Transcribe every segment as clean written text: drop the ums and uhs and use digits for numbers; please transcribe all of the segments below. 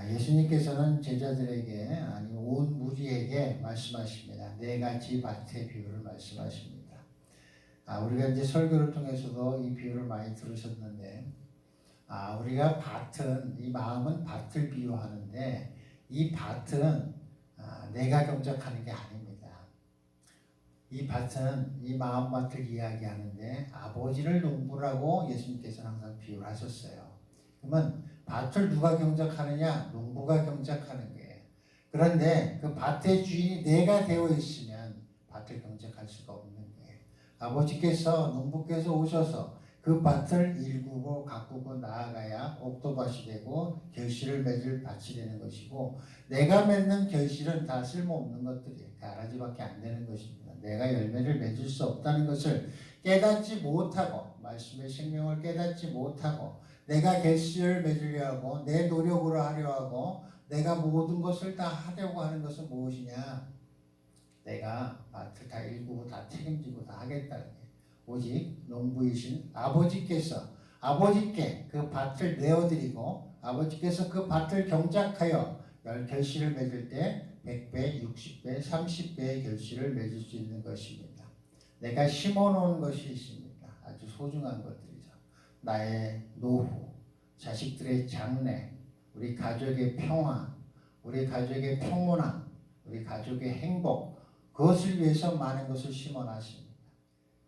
예수님께서는 제자들에게 아니 온 무리에게 말씀하십니다. 네 가지 밭의 비유를 말씀하십니다. 우리가 이제 설교를 통해서도 이 비유를 많이 들으셨는데, 우리가 밭은, 이 마음은 밭을 비유하는데, 이 밭은 내가 경작하는 게 아닙니다. 이 밭은 이 마음밭을 이야기하는데 아버지를 농부라고 예수님께서는 항상 비유를 하셨어요. 그러면 밭을 누가 경작하느냐? 농부가 경작하는 거예요. 그런데 그 밭의 주인이 내가 되어 있으면 밭을 경작할 수가 없는 거예요. 아버지께서, 농부께서 오셔서 그 밭을 일구고 가꾸고 나아가야 옥토밭이 되고 결실을 맺을 밭이 되는 것이고, 내가 맺는 결실은 다 쓸모없는 것들이에요. 가라지밖에 안 되는 것입니다. 내가 열매를 맺을 수 없다는 것을 깨닫지 못하고, 말씀의 생명을 깨닫지 못하고, 내가 결실을 맺으려 하고 내 노력으로 하려 하고 내가 모든 것을 다 하려고 하는 것은 무엇이냐? 내가 밭을 다 일구고 다 책임지고 다 하겠다는 거예요. 오직 농부이신 아버지께서 아버지께 그 밭을 내어드리고 아버지께서 그 밭을 경작하여 결실을 맺을 때 100배, 60배, 30배의 결실을 맺을 수 있는 것입니다. 내가 심어놓은 것이 있습니다. 아주 소중한 것들이죠. 나의 노후, 자식들의 장래, 우리 가족의 평화, 우리 가족의 평온함, 우리 가족의 행복, 그것을 위해서 많은 것을 심어놨습니다.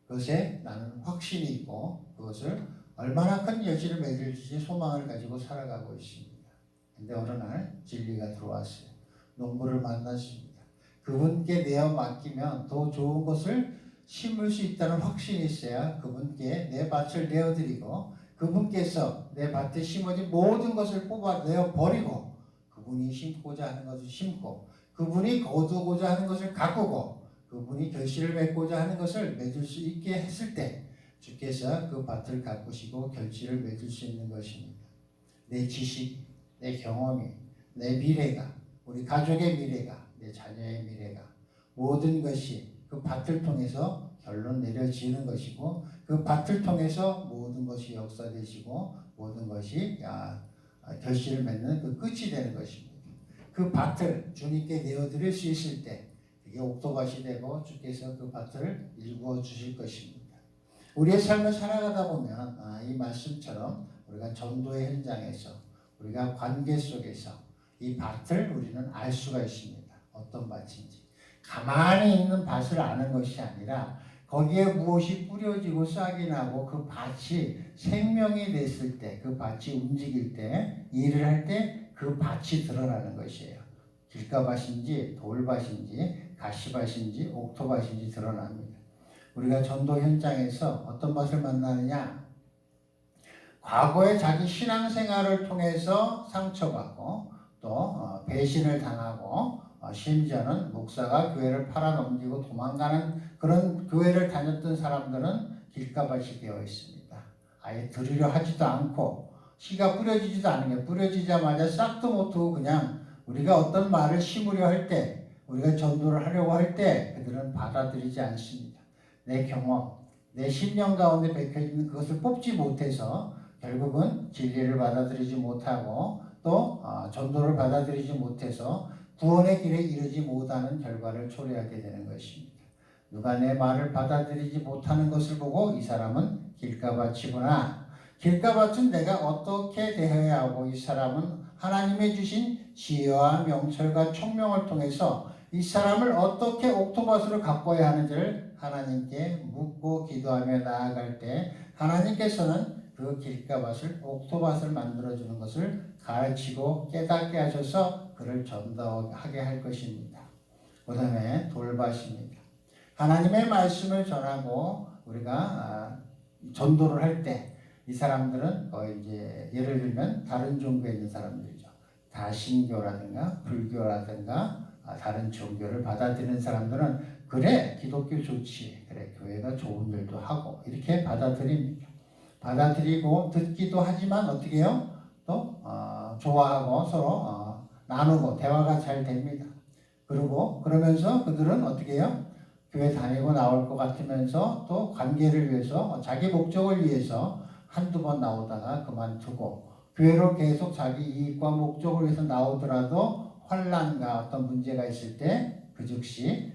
그것에 나는 확신이 있고 그것을 얼마나 큰 여지를 맺을지 소망을 가지고 살아가고 있습니다. 근데 어느 날 진리가 들어왔어요. 농부를 만났습니다. 그분께 내어 맡기면 더 좋은 것을 심을 수 있다는 확신이 있어야 그분께 내 밭을 내어드리고, 그분께서 내 밭에 심어진 모든 것을 뽑아내어 버리고 그분이 심고자 하는 것을 심고, 그분이 거두고자 하는 것을 가꾸고, 그분이 결실을 맺고자 하는 것을 맺을 수 있게 했을 때 주께서 그 밭을 가꾸시고 결실을 맺을 수 있는 것입니다. 내 지식, 내 경험이, 내 미래가, 우리 가족의 미래가, 내 자녀의 미래가, 모든 것이 그 밭을 통해서 결론 내려지는 것이고, 그 밭을 통해서 모든 것이 역사되시고 모든 것이 결실을 맺는 그 끝이 되는 것입니다. 그 밭을 주님께 내어드릴 수 있을 때 그게 옥토밭이 되고 주께서 그 밭을 일구어 주실 것입니다. 우리의 삶을 살아가다 보면 이 말씀처럼 우리가 전도의 현장에서, 우리가 관계 속에서 이 밭을 우리는 알 수가 있습니다. 어떤 밭인지. 가만히 있는 밭을 아는 것이 아니라 거기에 무엇이 뿌려지고 싹이 나고 그 밭이 생명이 됐을 때, 그 밭이 움직일 때, 일을 할 때 그 밭이 드러나는 것이에요. 길가밭인지 돌밭인지 가시밭인지 옥토밭인지 드러납니다. 우리가 전도 현장에서 어떤 밭을 만나느냐? 과거에 자기 신앙생활을 통해서 상처받고 또 배신을 당하고 심지어는 목사가 교회를 팔아넘기고 도망가는 그런 교회를 다녔던 사람들은 길가밭이 되어 있습니다. 아예 들으려 하지도 않고 씨가 뿌려지지도 않은 게, 뿌려지자마자 싹도 못하고 그냥 우리가 어떤 말을 심으려 할 때, 우리가 전도를 하려고 할 때 그들은 받아들이지 않습니다. 내 경험, 내 신령 가운데 박혀있는 그것을 뽑지 못해서 결국은 진리를 받아들이지 못하고 또 전도를 받아들이지 못해서 구원의 길에 이르지 못하는 결과를 초래하게 되는 것입니다. 누가 내 말을 받아들이지 못하는 것을 보고 이 사람은 길가밭이구나. 길가밭은 내가 어떻게 대해야 하고, 이 사람은 하나님의 주신 지혜와 명철과 총명을 통해서 이 사람을 어떻게 옥토밭으로 가꿔야 하는지를 하나님께 묻고 기도하며 나아갈 때 하나님께서는 그 길가밭을, 옥토밭을 만들어주는 것을 가르치고 깨닫게 하셔서 그를 전도하게 할 것입니다. 그 다음에 돌밭입니다. 하나님의 말씀을 전하고 우리가 전도를 할 때 이 사람들은 이제 예를 들면 다른 종교에 있는 사람들이죠. 다신교라든가 불교라든가 다른 종교를 받아들이는 사람들은 그래 기독교 좋지, 그래 교회가 좋은 일도 하고 이렇게 받아들입니다. 받아들이고 듣기도 하지만 어떻게 해요? 또 좋아하고 서로 나누고 대화가 잘 됩니다. 그리고 그러면서 그들은 어떻게 해요? 교회 다니고 나올 것 같으면서 또 관계를 위해서 자기 목적을 위해서 한두 번 나오다가 그만두고 교회로 계속 자기 이익과 목적을 위해서 나오더라도 환난과 어떤 문제가 있을 때 그 즉시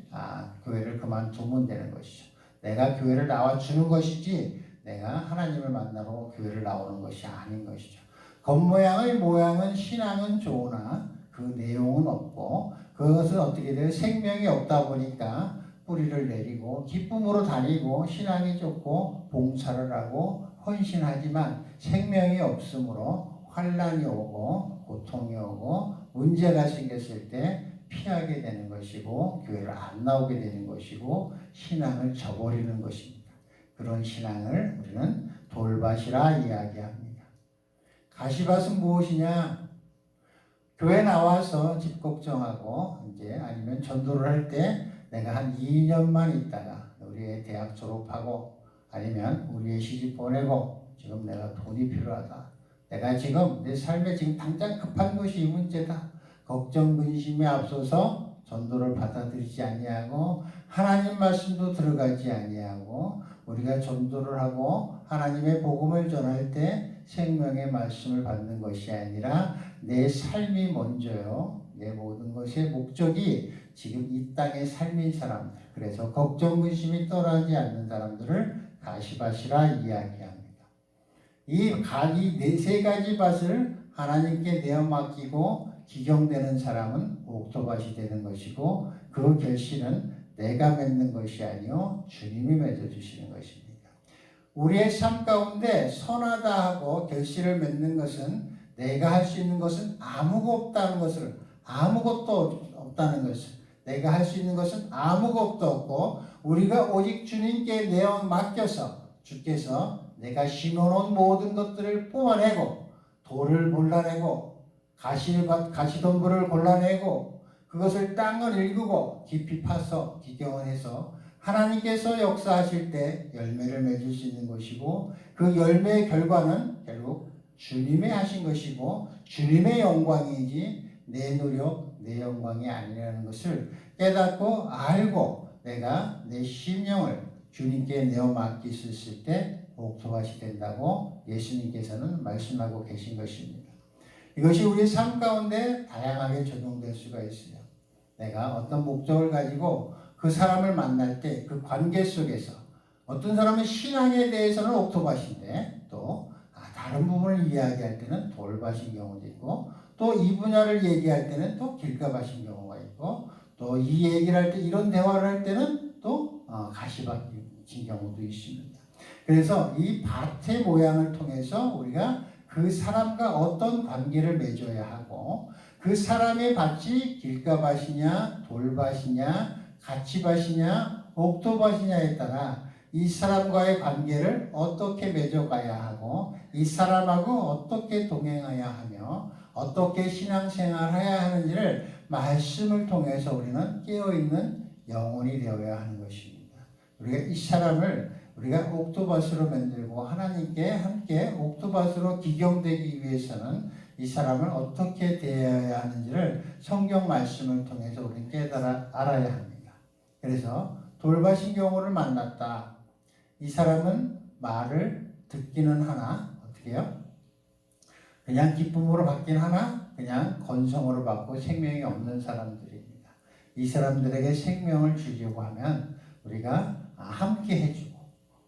교회를 그만두면 되는 것이죠. 내가 교회를 나와주는 것이지 내가 하나님을 만나러 교회를 나오는 것이 아닌 것이죠. 겉모양의 모양은 신앙은 좋으나 그 내용은 없고 그것은 어떻게 돼요? 생명이 없다 보니까 뿌리를 내리고 기쁨으로 다니고 신앙이 좋고 봉사를 하고 헌신하지만 생명이 없으므로 환난이 오고 고통이 오고 문제가 생겼을 때 피하게 되는 것이고 교회를 안 나오게 되는 것이고 신앙을 저버리는 것입니다. 그런 신앙을 우리는 돌밭이라 이야기합니다. 가시밭은 무엇이냐? 교회 나와서 집 걱정하고 이제 아니면 전도를 할 때 내가 한 2년만 있다가 우리의 대학 졸업하고 아니면 우리의 시집 보내고 지금 내가 돈이 필요하다. 내가 지금 내 삶에 지금 당장 급한 것이 이 문제다. 걱정 근심에 앞서서 전도를 받아들이지 아니하고 하나님 말씀도 들어가지 아니하고 우리가 전도를 하고 하나님의 복음을 전할 때 생명의 말씀을 받는 것이 아니라 내 삶이 먼저요. 내 모든 것의 목적이 지금 이 땅의 삶인 사람들, 그래서 걱정 근심이 떠나지 않는 사람들을 가시밭이라 이야기합니다. 이 네 세 가지 밭을 하나님께 내어 맡기고 기경되는 사람은 옥토밭이 되는 것이고 그 결실은 내가 맺는 것이 아니요 주님이 맺어주시는 것입니다. 우리의 삶 가운데 선하다 하고 결실을 맺는 것은 내가 할 수 있는 것은 아무것도 없다는 것을 내가 할 수 있는 것은 아무것도 없고 우리가 오직 주님께 내어 맡겨서 주께서 내가 심어놓은 모든 것들을 뽑아내고 돌을 골라내고 가시덤불을 골라내고 그것을 땅을 일구고 깊이 파서 기경을 해서 하나님께서 역사하실 때 열매를 맺을 수 있는 것이고 그 열매의 결과는 결국 주님의 하신 것이고 주님의 영광이지 내 노력, 내 영광이 아니라는 것을 깨닫고 알고 내가 내 심령을 주님께 내어 맡겼을 때 옥토밭이 된다고 예수님께서는 말씀하고 계신 것입니다. 이것이 우리 삶 가운데 다양하게 적용될 수가 있어요. 내가 어떤 목적을 가지고 그 사람을 만날 때 그 관계 속에서 어떤 사람은 신앙에 대해서는 옥토밭인데 또 다른 부분을 이야기할 때는 돌밭인 경우도 있고 또 이 분야를 얘기할 때는 또 길가밭인 경우가 있고 또 이 얘기를 할 때 이런 대화를 할 때는 또 가시밭인 경우도 있습니다. 그래서 이 밭의 모양을 통해서 우리가 그 사람과 어떤 관계를 맺어야 하고 그 사람의 밭이 길가밭이냐 돌밭이냐 가치밭이냐 옥토밭이냐에 따라 이 사람과의 관계를 어떻게 맺어가야 하고 이 사람하고 어떻게 동행해야 하며 어떻게 신앙생활을 해야 하는지를 말씀을 통해서 우리는 깨어있는 영혼이 되어야 하는 것입니다. 우리가 이 사람을 우리가 옥토밭으로 만들고 하나님께 함께 옥토밭으로 기경되기 위해서는 이 사람을 어떻게 대해야 하는지를 성경 말씀을 통해서 우리는 깨달아 알아야 합니다. 그래서 돌밭인 경우를 만났다. 이 사람은 말을 듣기는 하나 어떻게 해요? 그냥 기쁨으로 받긴 하나 그냥 건성으로 받고 생명이 없는 사람들입니다. 이 사람들에게 생명을 주려고 하면 우리가 함께 해주고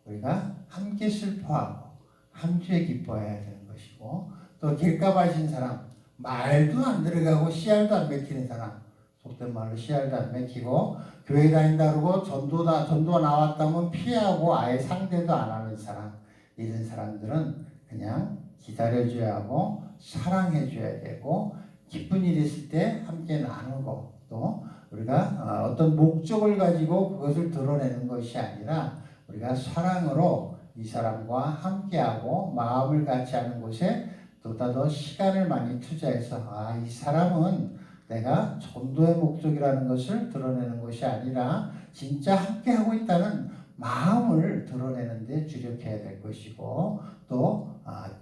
우리가 함께 슬퍼하고 함께 기뻐해야 되는 것이고 또 길가밭인 사람 말도 안 들어가고 씨알도 안 맥히는 사람 속된 말로 씨알도 안 맥히고 교회 다닌다 그러고 전도 나왔다면 피하고 아예 상대도 안 하는 사람 이런 사람들은 그냥 기다려줘야 하고 사랑해줘야 되고 기쁜 일이 있을 때 함께 나누고 또 우리가 어떤 목적을 가지고 그것을 드러내는 것이 아니라 우리가 사랑으로 이 사람과 함께하고 마음을 같이 하는 곳에 보다 더 시간을 많이 투자해서 이 사람은 내가 전도의 목적이라는 것을 드러내는 것이 아니라 진짜 함께하고 있다는 마음을 드러내는 데 주력해야 될 것이고 또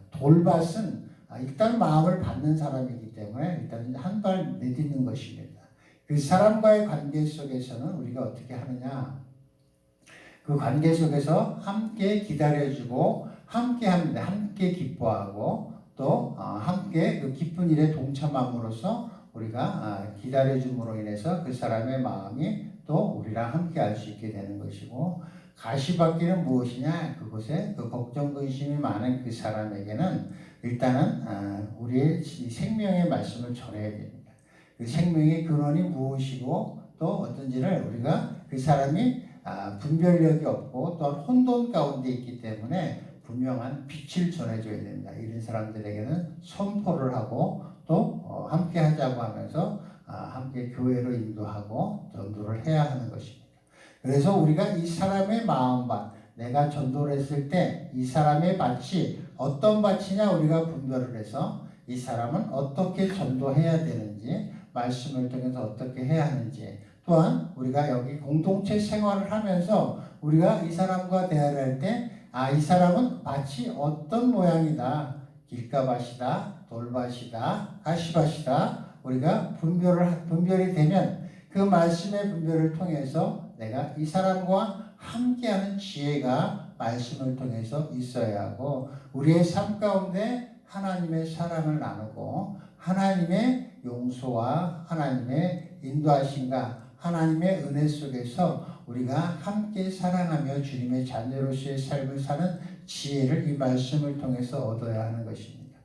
돌밭은 일단 마음을 받는 사람이기 때문에 일단 한 발 내딛는 것입니다. 그 사람과의 관계 속에서는 우리가 어떻게 하느냐 그 관계 속에서 함께 기다려주고 함께 합니다. 함께 기뻐하고 또 함께 그 기쁜 일에 동참함으로써 우리가 기다려줌으로 인해서 그 사람의 마음이 또 우리랑 함께 할 수 있게 되는 것이고, 가시밭길은 무엇이냐? 그곳에 그 걱정 근심이 많은 그 사람에게는 일단은 우리의 생명의 말씀을 전해야 됩니다. 그 생명의 근원이 무엇이고 또 어떤지를 우리가 그 사람이 분별력이 없고 또 혼돈 가운데 있기 때문에 분명한 빛을 전해줘야 됩니다. 이런 사람들에게는 선포를 하고 또 함께 하자고 하면서 함께 교회로 인도하고 전도를 해야 하는 것입니다. 그래서 우리가 이 사람의 마음밭, 내가 전도를 했을 때 이 사람의 밭이 어떤 밭이냐 우리가 분별을 해서 이 사람은 어떻게 전도해야 되는지, 말씀을 통해서 어떻게 해야 하는지, 또한 우리가 여기 공동체 생활을 하면서 우리가 이 사람과 대화를 할 때 이 사람은 밭이 어떤 모양이다, 길가밭이다, 돌밭이다, 가시밭이다, 우리가 분별이 되면 그 말씀의 분별을 통해서 내가 이 사람과 함께하는 지혜가 말씀을 통해서 있어야 하고, 우리의 삶 가운데 하나님의 사랑을 나누고 하나님의 용서와 하나님의 인도하심과 하나님의 은혜 속에서 우리가 함께 사랑하며 주님의 자녀로서의 삶을 사는 지혜를 이 말씀을 통해서 얻어야 하는 것입니다.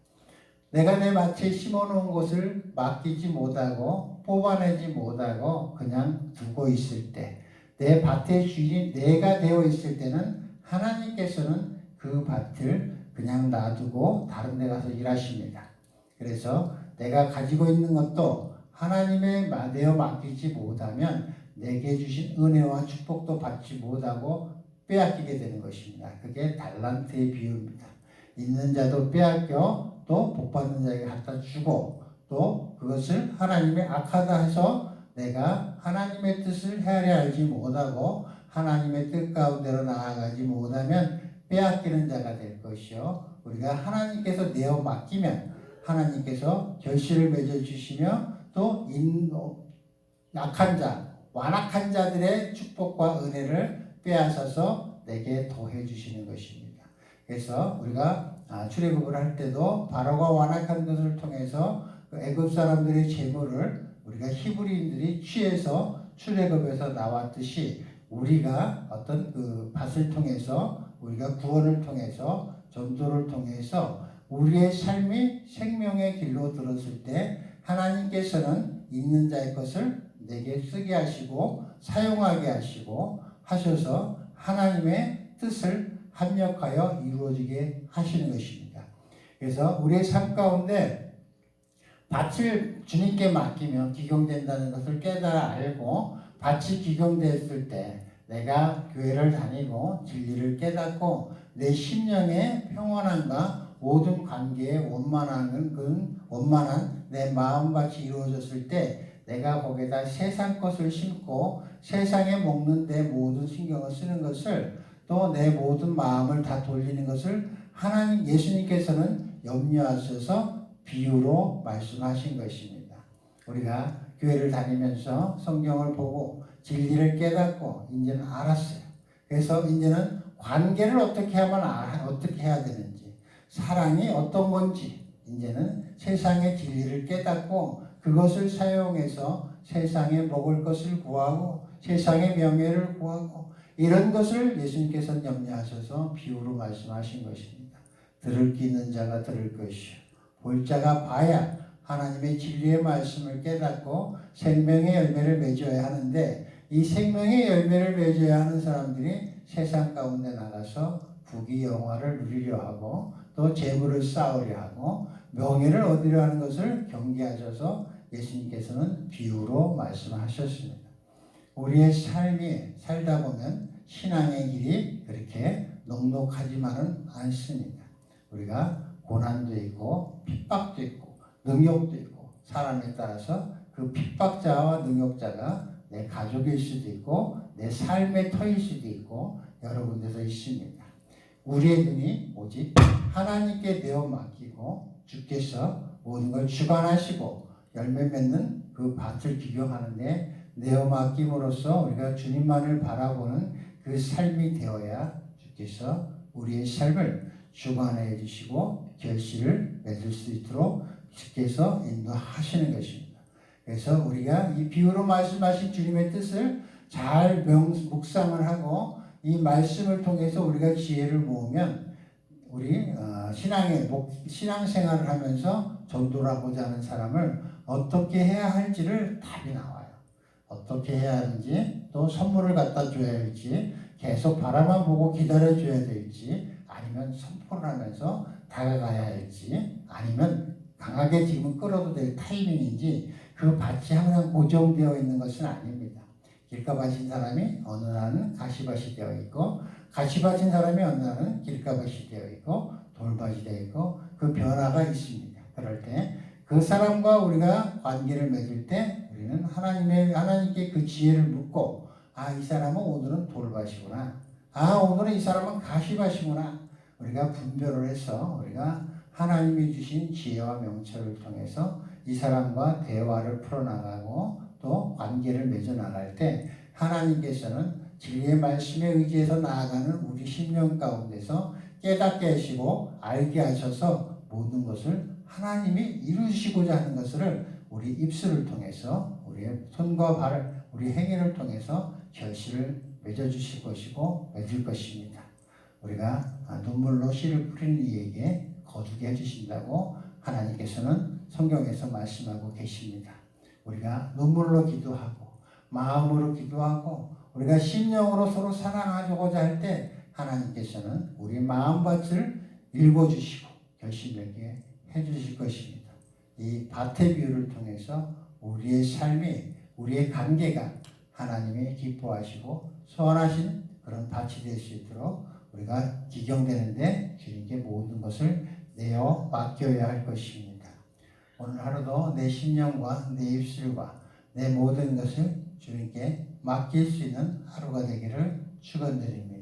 내가 내 밭에 심어놓은 것을 맡기지 못하고 뽑아내지 못하고 그냥 두고 있을 때, 내 밭의 주인이 내가 되어 있을 때는 하나님께서는 그 밭을 그냥 놔두고 다른 데 가서 일하십니다. 그래서 내가 가지고 있는 것도 하나님의 내어 맡기지 못하면 내게 주신 은혜와 축복도 받지 못하고 빼앗기게 되는 것입니다. 그게 달란트의 비유입니다. 있는 자도 빼앗겨 또 복받는 자에게 갖다 주고, 또 그것을 하나님의 악하다 해서 내가 하나님의 뜻을 헤아려 알지 못하고 하나님의 뜻 가운데로 나아가지 못하면 빼앗기는 자가 될 것이요, 우리가 하나님께서 내어 맡기면 하나님께서 결실을 맺어주시며 또 약한 자, 완악한 자들의 축복과 은혜를 빼앗아서 내게 더해 주시는 것입니다. 그래서 우리가 출애굽을 할 때도 바로가 완악한 것을 통해서 애굽 사람들의 재물을 우리가 히브리인들이 취해서 출애굽에서 나왔듯이, 우리가 어떤 그 밭을 통해서 우리가 구원을 통해서 전도를 통해서 우리의 삶이 생명의 길로 들었을 때 하나님께서는 있는 자의 것을 내게 쓰게 하시고 사용하게 하시고 하셔서 하나님의 뜻을 합력하여 이루어지게 하시는 것입니다. 그래서 우리의 삶 가운데 밭을 주님께 맡기면 기경된다는 것을 깨달아 알고, 밭이 기경됐을 때 내가 교회를 다니고 진리를 깨닫고 내 심령의 평안함과 모든 관계에 원만한 내 마음밭이 이루어졌을 때 내가 거기에다 세상 것을 심고 세상에 먹는 내 모든 신경을 쓰는 것을, 또 내 모든 마음을 다 돌리는 것을 하나님 예수님께서는 염려하셔서 비유로 말씀하신 것입니다. 우리가 교회를 다니면서 성경을 보고 진리를 깨닫고 이제는 알았어요. 그래서 이제는 관계를 어떻게 해야 되는지, 사랑이 어떤 건지 이제는 세상의 진리를 깨닫고 그것을 사용해서 세상에 먹을 것을 구하고 세상의 명예를 구하고, 이런 것을 예수님께서는 염려하셔서 비유로 말씀하신 것입니다. 들을 귀 있는 자가 들을 것이요, 볼 자가 봐야 하나님의 진리의 말씀을 깨닫고 생명의 열매를 맺어야 하는데, 이 생명의 열매를 맺어야 하는 사람들이 세상 가운데 나가서 부귀영화를 누리려 하고 또 재물을 쌓으려 하고 명예를 얻으려 하는 것을 경계하셔서 예수님께서는 비유로 말씀하셨습니다. 우리의 삶이 살다 보면 신앙의 길이 그렇게 넉넉하지만은 않습니다. 우리가 고난도 있고 핍박도 있고 능욕도 있고, 사람에 따라서 그 핍박자와 능욕자가 내 가족일 수도 있고 내 삶의 터일 수도 있고 여러 군데서 있습니다. 우리의 눈이 오직 하나님께 내어 맡기고 주께서 모든 걸 주관하시고 열매 맺는 그 밭을 기경하는데 내어 맡김으로써 우리가 주님만을 바라보는 그 삶이 되어야 주께서 우리의 삶을 주관해 주시고 결실을 맺을 수 있도록 주께서 인도하시는 것입니다. 그래서 우리가 이 비유로 말씀하신 주님의 뜻을 잘 묵상을 하고 이 말씀을 통해서 우리가 지혜를 모으면 우리 신앙생활을 하면서 전도하고자 하는 사람을 어떻게 해야 할지를 답이 나와요. 어떻게 해야 하는지, 또 선물을 갖다 줘야 할지, 계속 바라만 보고 기다려줘야 될지, 아니면 선포를 하면서 다가가야 할지, 아니면 강하게 지금 끌어도 될 타이밍인지, 그 밭이 항상 고정되어 있는 것은 아닙니다. 길가밭인 사람이 어느 날은 가시밭이 되어 있고, 가시밭인 사람이 어느 날은 길가밭이 되어 있고, 돌밭이 되어 있고, 그 변화가 있습니다. 그럴 때 그 사람과 우리가 관계를 맺을 때 우리는 하나님께 그 지혜를 묻고, 이 사람은 오늘은 돌밭이구나. 오늘은 이 사람은 가시밭이구나. 우리가 분별을 해서 우리가 하나님이 주신 지혜와 명철을 통해서 이 사람과 대화를 풀어나가고 또 관계를 맺어나갈 때 하나님께서는 진리의 말씀에 의지해서 나아가는 우리 심령 가운데서 깨닫게 하시고 알게 하셔서 모든 것을 하나님이 이루시고자 하는 것을 우리 입술을 통해서 우리의 손과 발을 우리 행위를 통해서 결실을 맺어주실 것이고 맺을 것입니다. 우리가 눈물로 씨를 뿌리는 이에게 거두게 해주신다고 하나님께서는 성경에서 말씀하고 계십니다. 우리가 눈물로 기도하고 마음으로 기도하고 우리가 심령으로 서로 사랑하고자 할 때 하나님께서는 우리 마음밭을 읽어주시고 결실되게 해주실 것입니다. 이 밭의 비유를 통해서 우리의 삶이 우리의 관계가 하나님이 기뻐하시고 소원하신 그런 밭이 될 수 있도록 우리가 기경되는데 주님께 모든 것을 내어 맡겨야 할 것입니다. 오늘 하루도 내 심령과 내 입술과 내 모든 것을 주님께 맡길 수 있는 하루가 되기를 축원드립니다.